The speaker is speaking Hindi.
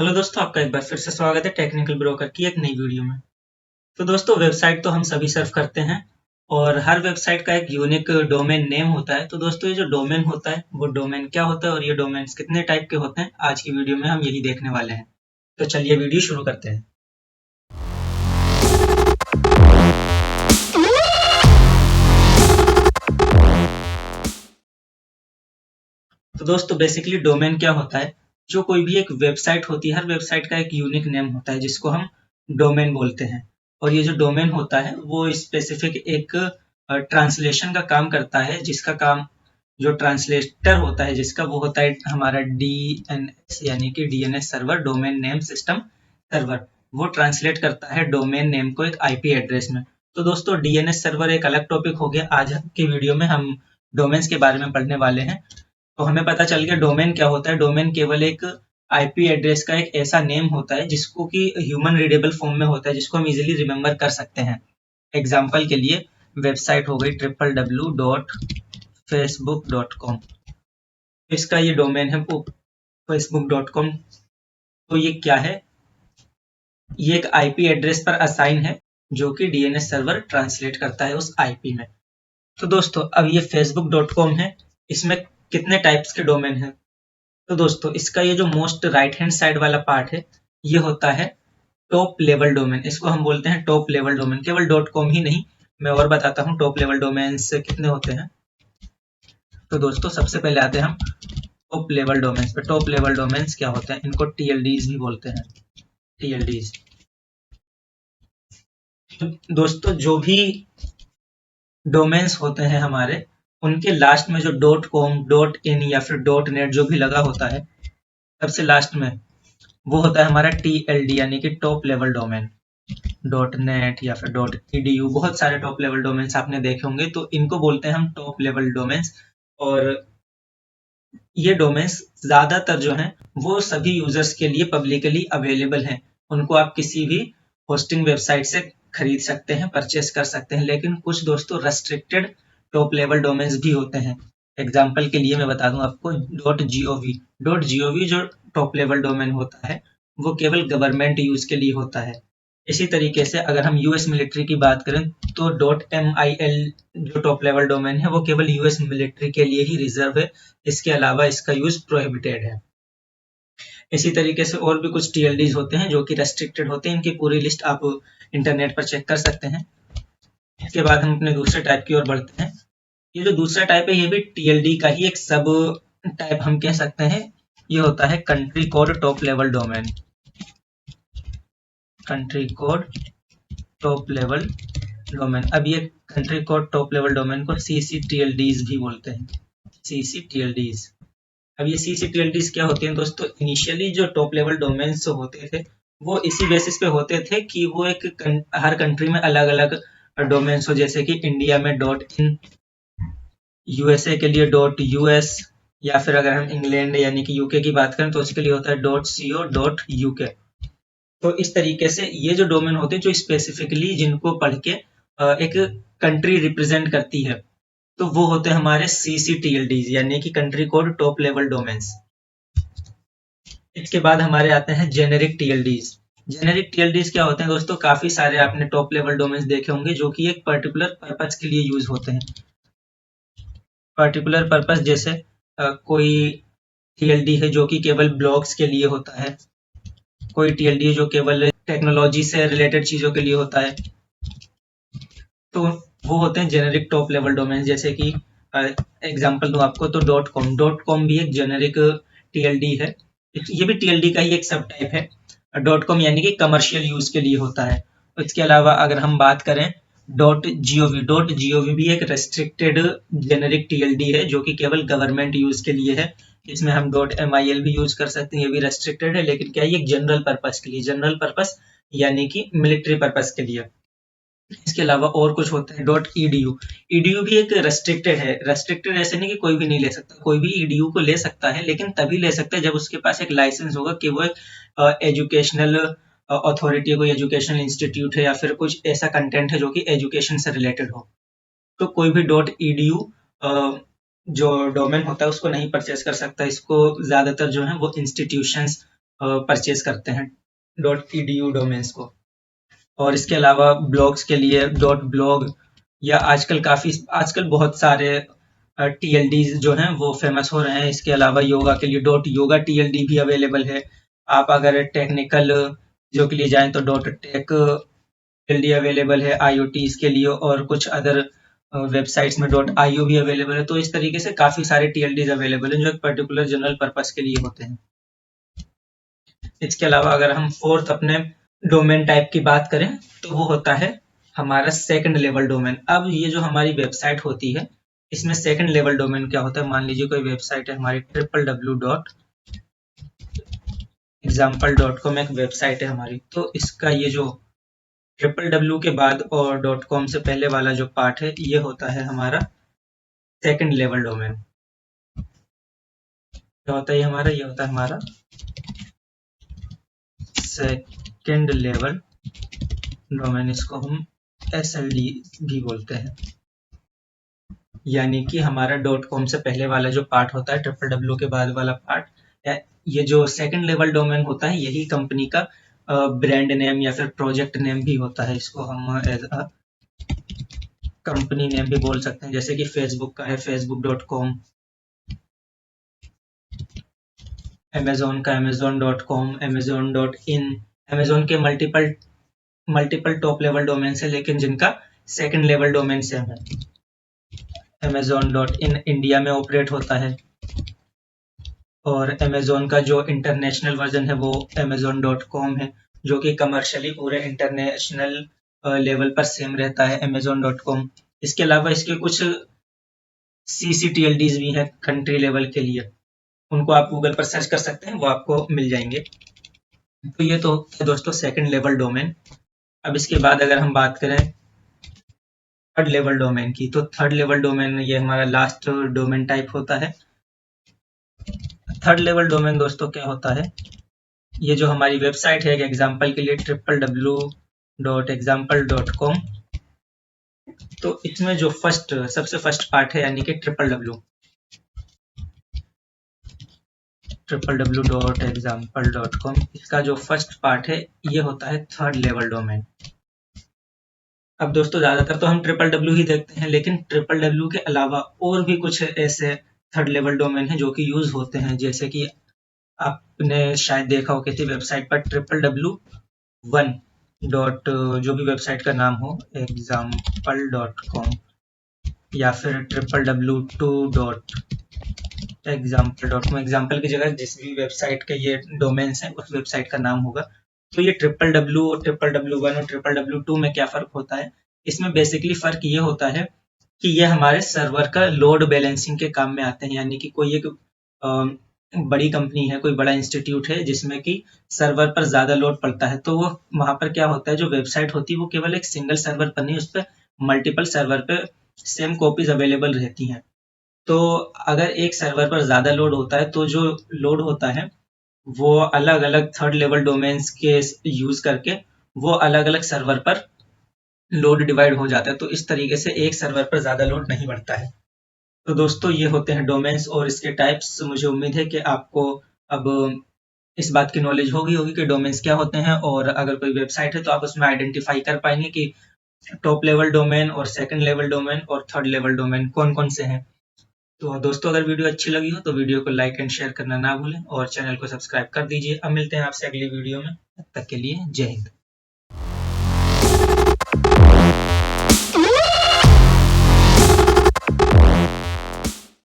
हेलो दोस्तों, आपका एक बार फिर से स्वागत है टेक्निकल ब्रोकर की एक नई वीडियो में। तो दोस्तों, वेबसाइट तो हम सभी सर्व करते हैं और हर वेबसाइट का एक यूनिक डोमेन नेम होता है। तो दोस्तों, ये जो डोमेन होता है वो डोमेन क्या होता है और ये डोमेन्स कितने टाइप के होते हैं, आज की वीडियो में हम यही देखने वाले हैं। तो चलिए वीडियो शुरू करते हैं। तो दोस्तों, बेसिकली डोमेन क्या होता है? जो कोई भी एक वेबसाइट होती है, हर वेबसाइट का एक यूनिक नेम होता है जिसको हम डोमेन बोलते हैं। और ये जो डोमेन होता है वो स्पेसिफिक एक ट्रांसलेशन का काम करता है, जिसका काम जो ट्रांसलेटर होता है जिसका वो होता है हमारा डीएनएस, यानी कि DNS server, domain name system server. वो ट्रांसलेट करता है डोमेन नेम को एक आईपी एड्रेस में। तो दोस्तों, डीएनएस सर्वर एक अलग टॉपिक हो गया। आज की वीडियो में हम डोमेन्स के बारे में पढ़ने वाले हैं। तो हमें पता चल गया डोमेन क्या होता है। डोमेन केवल एक आईपी एड्रेस का एक ऐसा नेम होता है जिसको कि ह्यूमन रीडेबल फॉर्म में होता है, जिसको हम इजीली रिमेम्बर कर सकते हैं। एग्जाम्पल के लिए वेबसाइट हो गई www.facebook.com। इसका ये डोमेन है वो facebook.com। तो ये क्या है? ये एक आईपी एड्रेस पर असाइन है जो कि डीएनएस सर्वर ट्रांसलेट करता है उस आईपी में। तो दोस्तों, अब ये facebook.com है, इसमें कितने टाइप्स के डोमेन हैं? तो दोस्तों, इसका ये जो मोस्ट राइट हैंड साइड वाला पार्ट है ये होता है टॉप लेवल डोमेन। इसको हम बोलते हैं टॉप लेवल डोमेन। केवल डॉट कॉम ही नहीं, मैं और बताता हूँ टॉप लेवल डोमेन्स कितने होते हैं। तो दोस्तों, सबसे पहले आते हैं हम टॉप लेवल डोमेन्स पे। टॉप लेवल डोमेन्स क्या होते हैं? इनको टीएलडीज भी बोलते हैं, टीएलडीज। दोस्तों, जो भी डोमेन्स होते हैं हमारे, उनके लास्ट में जो डॉट कॉम, डॉट इन या फिर डॉट नेट जो भी लगा होता है, सबसे लास्ट में वो होता है हमारा टीएलडी, यानी कि top level domain. Dot net या फिर डॉट ईडीयू, बहुत सारे टॉप लेवल डोमेन्स आपने देखे होंगे। तो इनको बोलते हैं हम टॉप लेवल डोमेन्स। और ये डोमेन्स ज्यादातर जो हैं वो सभी यूजर्स के लिए पब्लिकली अवेलेबल हैं। उनको आप किसी भी होस्टिंग वेबसाइट से खरीद सकते हैं, परचेस कर सकते हैं। लेकिन कुछ दोस्तों रेस्ट्रिक्टेड टॉप लेवल डोमेन्स भी होते हैं। एग्जाम्पल के लिए मैं बता दूं आपको, डॉट जीओवी जो टॉप लेवल डोमेन होता है वो केवल गवर्नमेंट यूज के लिए होता है। इसी तरीके से अगर हम यूएस मिलिट्री की बात करें तो .mil जो टॉप लेवल डोमेन है वो केवल यूएस मिलिट्री के लिए ही रिजर्व है। इसके अलावा इसका यूज प्रोहिबिटेड है। इसी तरीके से और भी कुछ टीएलडीज होते हैं जो कि रेस्ट्रिक्टेड होते हैं। इनकी पूरी लिस्ट आप इंटरनेट पर चेक कर सकते हैं। इसके बाद हम अपने दूसरे टाइप की ओर बढ़ते हैं। ये जो दूसरा टाइप है ये भी टीएलडी का ही एक सब टाइप हम कह सकते हैं। ये होता है country code top level domain. Country code top level domain. अब ये country code top level domain को सीसीटीएलडीज भी बोलते हैं, सीसीटीएलडीज। अब ये सीसीटीएलडीज क्या होते हैं दोस्तों? इनिशियली जो टॉप लेवल डोमेन्स होते थे वो इसी बेसिस पे होते थे कि वो हर कंट्री में अलग अलग डोमेन्स हो। जैसे कि इंडिया में डॉट इन, यूएसए के लिए डॉट यूएस, या फिर अगर हम इंग्लैंड यानी कि यूके की बात करें तो उसके लिए होता है डॉट सीओ डॉट यूके। तो इस तरीके से ये जो डोमेन होते हैं जो स्पेसिफिकली जिनको पढ़ के एक कंट्री रिप्रेजेंट करती है, तो वो होते हैं हमारे सीसीटीएलडीज, यानी कि country code top level domains. इसके बाद हमारे आते हैं जेनेरिक टीएलडीज। जेनेरिक टीएलडीज क्या होते हैं दोस्तों? काफी सारे आपने टॉप लेवल डोमेन्स देखे होंगे जो कि एक पर्टिकुलर पर्पज के लिए यूज होते हैं। पर्टिकुलर पर्पज जैसे कोई टीएलडी है जो कि केवल ब्लॉग्स के लिए होता है, कोई टीएलडी है जो केवल टेक्नोलॉजी से रिलेटेड चीजों के लिए होता है। तो वो होते हैं जेनेरिक टॉप लेवल डोमेन। जैसे कि एग्जांपल दूं आपको तो डॉट कॉम भी एक जेनेरिक टीएलडी है। ये भी टीएलडी का ही एक सब टाइप है। डॉट कॉम यानी कि कमर्शियल यूज के लिए होता है। इसके अलावा अगर हम बात करें डॉट जीओवी भी एक रेस्ट्रिक्टेड जेनेरिक टीएलडी है जो कि केवल गवर्नमेंट यूज के लिए है। इसमें हम डॉट एमआईएल भी यूज कर सकते हैं, ये भी रेस्ट्रिक्टेड है। लेकिन क्या ये जनरल पर्पस के लिए, जनरल पर्पस यानी कि मिलिट्री पर्पस के लिए। इसके अलावा और कुछ होते हैं डॉट ईडीयू। ईडीयू भी एक रेस्ट्रिक्टेड है। रेस्ट्रिक्टेड ऐसे नहीं कि कोई भी नहीं ले सकता, कोई भी ईडीयू को ले सकता है, लेकिन तभी ले सकता है जब उसके पास एक लाइसेंस होगा कि वो एक एजुकेशनल अथॉरिटी, कोई एजुकेशनल इंस्टीट्यूट है या फिर कुछ ऐसा कंटेंट है जो कि एजुकेशन से रिलेटेड हो। तो कोई भी डॉट ईडीयू जो डोमेन होता है उसको नहीं परचेस कर सकता। इसको ज्यादातर जो है वो इंस्टीट्यूशंस परचेज करते हैं .edu डोमेन्स को। और इसके अलावा ब्लॉग्स के लिए .blog या आजकल बहुत सारे TLDs जो हैं वो फेमस हो रहे हैं। इसके अलावा योगा के लिए .yoga TLD भी अवेलेबल है। आप अगर टेक्निकल जो के लिए जाएं तो .tech TLD अवेलेबल है IoTs के लिए, और कुछ अदर वेबसाइट्स में .io भी अवेलेबल है। तो इस तरीके से काफी सारे TLDs अवेलेबल हैं जो एक पर्टिकुलर जनरल पर्पस के लिए होते हैं। इसके अलावा अगर हम फोर्थ अपने डोमेन टाइप की बात करें तो वो होता है हमारा सेकंड लेवल डोमेन। अब ये जो हमारी वेबसाइट होती है इसमें सेकंड लेवल डोमेन क्या होता है। मान लीजिए कोई वेबसाइट है हमारी www.example.com एक वेबसाइट है हमारी, तो इसका ये जो www के बाद और .com से पहले वाला जो पार्ट है ये होता है हमारा सेकंड लेवल डोमेन। क्या होता है ये होता है हमारा सेकंड लेवल डोमेन। इसको हम SLD भी बोलते हैं, यानी कि हमारा .com से पहले वाला जो पार्ट होता है www के बाद वाला पार्ट, ये जो सेकंड लेवल डोमेन होता है यही कंपनी का ब्रांड नेम या फिर प्रोजेक्ट नेम भी होता है। इसको हम एज अ कंपनी नेम भी बोल सकते हैं, जैसे कि फेसबुक का है facebook.com, अमेजोन का amazon.com, amazon.in। अमेजोन के मल्टीपल टॉप लेवल डोमेन्स है लेकिन जिनका सेकंड लेवल डोमेन सेम है। amazon.in इंडिया में ऑपरेट होता है, और अमेजोन का जो इंटरनेशनल वर्जन है वो amazon.com है, जो कि कमर्शियली पूरे इंटरनेशनल लेवल पर सेम रहता है amazon.com। इसके अलावा इसके कुछ CCTLDs भी हैं कंट्री लेवल के लिए, उनको आप गूगल पर सर्च कर सकते हैं, वो आपको मिल जाएंगे। तो ये तो है दोस्तों सेकंड लेवल डोमेन। अब इसके बाद अगर हम बात करें थर्ड लेवल डोमेन की, तो थर्ड लेवल डोमेन ये हमारा लास्ट डोमेन टाइप होता है। थर्ड लेवल डोमेन दोस्तों क्या होता है, ये जो हमारी वेबसाइट है एग्जाम्पल के लिए www.example.com, तो इसमें जो सबसे फर्स्ट पार्ट है यानी कि www.example.com, इसका जो फर्स्ट पार्ट है ये होता है थर्ड लेवल डोमेन। अब दोस्तों ज्यादातर तो हम www ही देखते हैं, लेकिन www के अलावा और भी कुछ ऐसे थर्ड लेवल डोमेन है जो कि यूज होते हैं, जैसे कि आपने शायद देखा हो किसी वेबसाइट पर www.1 जो भी वेबसाइट का नाम हो example.com, या फिर www.2.example.com। एग्जाम्पल की जगह जिस भी वेबसाइट के ये डोमेन्स हैं उस वेबसाइट का नाम होगा। तो ये www और www1 और www2 में क्या फर्क होता है, इसमें बेसिकली फर्क ये होता है कि ये हमारे सर्वर का लोड बैलेंसिंग के काम में आते हैं, यानी कि कोई एक बड़ी कंपनी है, कोई बड़ा इंस्टीट्यूट है जिसमें कि सर्वर पर ज्यादा लोड पड़ता है, तो वो वहां पर क्या होता है, जो वेबसाइट होती है वो केवल एक सिंगल सर्वर पर नहीं, उस पर मल्टीपल सर्वर पे सेम कॉपीज अवेलेबल रहती हैं। तो अगर एक सर्वर पर ज्यादा लोड होता है तो जो लोड होता है वो अलग अलग थर्ड लेवल डोमेन्स के यूज करके वो अलग अलग सर्वर पर लोड डिवाइड हो जाता है। तो इस तरीके से एक सर्वर पर ज्यादा लोड नहीं बढ़ता है। तो दोस्तों ये होते हैं डोमेन्स और इसके टाइप्स। मुझे उम्मीद है कि आपको अब इस बात की नॉलेज होगी कि डोमेन्स क्या होते हैं, और अगर कोई वेबसाइट है तो आप उसमें आइडेंटिफाई कर पाएंगे कि टॉप लेवल डोमेन और सेकंड लेवल डोमेन और थर्ड लेवल डोमेन कौन कौन से हैं। तो दोस्तों अगर वीडियो अच्छी लगी हो तो वीडियो को लाइक एंड शेयर करना ना भूलें, और चैनल को सब्सक्राइब कर दीजिए। अब मिलते हैं आपसे अगली वीडियो में, तब तक के लिए जय हिंद।